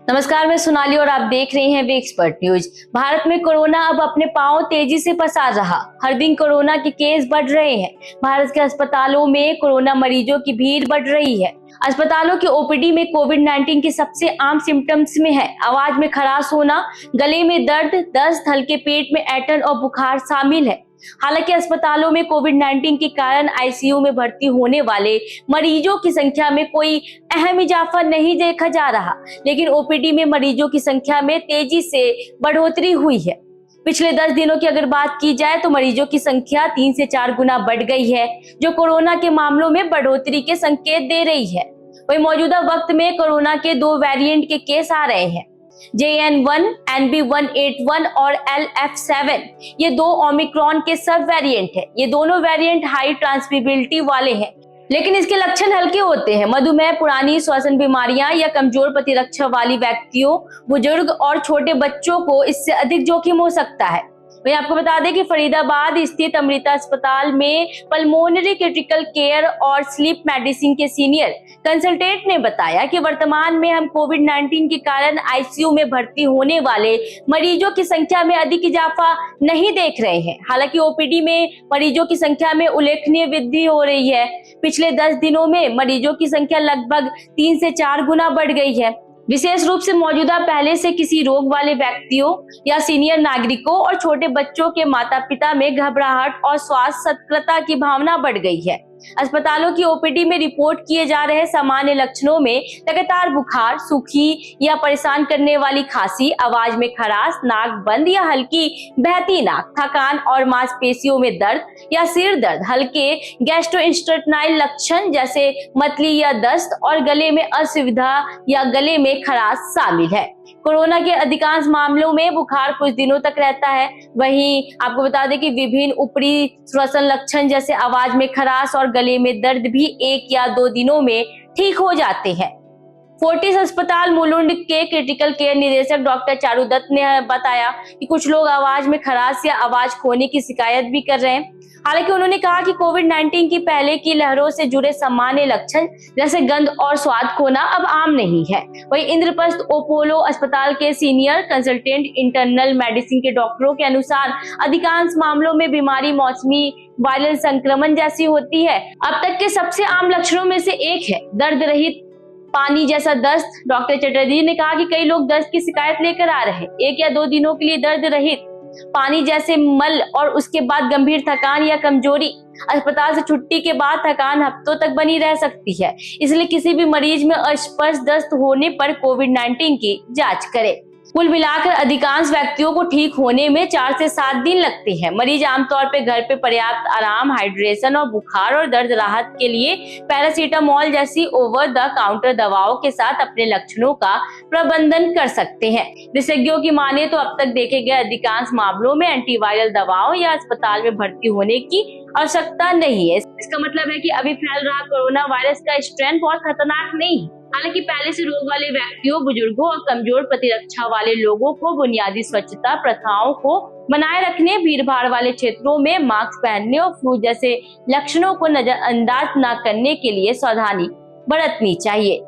नमस्कार, मैं सोनाली और आप देख रहे हैं वे एक्सपर्ट न्यूज। भारत में कोरोना अब अपने पांव तेजी से पसार रहा। हर दिन कोरोना के केस बढ़ रहे हैं। भारत के अस्पतालों में कोरोना मरीजों की भीड़ बढ़ रही है। अस्पतालों की ओपीडी में कोविड-19 के सबसे आम सिम्टम्स में है आवाज में खराश होना, गले में दर्द, दस्त, हल्के पेट में ऐंठन और बुखार शामिल है। हालांकि अस्पतालों में कोविड-19 के कारण आईसीयू में भर्ती होने वाले मरीजों की संख्या में कोई अहम इजाफा नहीं देखा जा रहा, लेकिन ओपीडी में मरीजों की संख्या में तेजी से बढ़ोतरी हुई है। पिछले 10 दिनों की अगर बात की जाए तो मरीजों की संख्या 3 से 4 गुना बढ़ गई है, जो कोरोना के मामलों में बढ़ोतरी के संकेत दे रही है। वही मौजूदा वक्त में कोरोना के 2 वेरिएंट के केस आ रहे हैं, JN1, NB181 और LF7। ये 2 ओमिक्रॉन के सब वेरिएंट है। ये दोनों वेरिएंट हाई ट्रांसमिसिबिलिटी वाले हैं, लेकिन इसके लक्षण हल्के होते हैं। मधुमेह, पुरानी श्वसन बीमारियां या कमजोर प्रतिरक्षा वाली व्यक्तियों, बुजुर्ग और छोटे बच्चों को इससे अधिक जोखिम हो सकता है। वही आपको बता दें कि फरीदाबाद स्थित अमृता अस्पताल में पल्मोनरी क्रिटिकल केयर और स्लीप मेडिसिन के सीनियर कंसल्टेंट ने बताया कि वर्तमान में हम कोविड-19 के कारण आईसीयू में भर्ती होने वाले मरीजों की संख्या में अधिक इजाफा नहीं देख रहे हैं। हालांकि ओपीडी में मरीजों की संख्या में उल्लेखनीय वृद्धि हो रही है। पिछले 10 दिनों में मरीजों की संख्या लगभग 3 से 4 गुना बढ़ गई है। विशेष रूप से मौजूदा पहले से किसी रोग वाले व्यक्तियों या सीनियर नागरिकों और छोटे बच्चों के माता पिता में घबराहट और स्वास्थ्य सतर्कता की भावना बढ़ गई है। अस्पतालों की ओपीडी में रिपोर्ट किए जा रहे सामान्य लक्षणों में लगातार बुखार, सूखी या परेशान करने वाली खांसी, आवाज में खराश, नाक बंद या हल्की बहती नाक, थकान और मांसपेशियों में दर्द या सिर दर्द, हल्के गैस्ट्रोइंटेस्टाइनल लक्षण जैसे मतली या दस्त और गले में असुविधा या गले में खराश शामिल है। कोरोना के अधिकांश मामलों में बुखार कुछ दिनों तक रहता है। वहीं आपको बता दें कि विभिन्न ऊपरी श्वसन लक्षण जैसे आवाज में खराश और गले में दर्द भी 1 या 2 दिनों में ठीक हो जाते हैं। फोर्टिस अस्पताल मुलुंड के क्रिटिकल केयर निदेशक डॉक्टर चारू दत्त ने बताया कि कुछ लोग आवाज में खराश या आवाज खोने की शिकायत भी कर रहे हैं। हालांकि उन्होंने कहा कि कोविड-19 की पहले की लहरों से जुड़े सामान्य लक्षण जैसे गंध और स्वाद खोना अब आम नहीं है। वहीं इंद्रप्रस्थ अपोलो अस्पताल के सीनियर कंसल्टेंट इंटरनल मेडिसिन के डॉक्टरों के अनुसार अधिकांश मामलों में बीमारी मौसमी वायरल संक्रमण जैसी होती है। अब तक के सबसे आम लक्षणों में से एक है दर्द रहित पानी जैसा दस्त। डॉक्टर चटर्जी ने कहा कि कई लोग दस्त की शिकायत लेकर आ रहे हैं। 1 या 2 दिनों के लिए दर्द रहित पानी जैसे मल और उसके बाद गंभीर थकान या कमजोरी। अस्पताल से छुट्टी के बाद थकान हफ्तों तक बनी रह सकती है, इसलिए किसी भी मरीज में अस्पष्ट दस्त होने पर कोविड-19 की जांच करें। कुल मिलाकर अधिकांश व्यक्तियों को ठीक होने में 4 से 7 दिन लगते हैं। मरीज आमतौर पर घर पे पर्याप्त आराम, हाइड्रेशन और बुखार और दर्द राहत के लिए पैरासीटामोल जैसी ओवर द काउंटर दवाओं के साथ अपने लक्षणों का प्रबंधन कर सकते हैं। विशेषज्ञों की माने तो अब तक देखे गए अधिकांश मामलों में एंटीवायरल दवाओं या अस्पताल में भर्ती होने की आवश्यकता नहीं है। इसका मतलब है कि अभी फैल रहा कोरोना वायरस का स्ट्रेन बहुत खतरनाक नहीं है। हालांकि पहले से रोग वाले व्यक्तियों, बुजुर्गों और कमजोर प्रतिरक्षा वाले लोगों को बुनियादी स्वच्छता प्रथाओं को बनाए रखने, भीड़भाड़ वाले क्षेत्रों में मास्क पहनने और फ्लू जैसे लक्षणों को नजरअंदाज न करने के लिए सावधानी बरतनी चाहिए।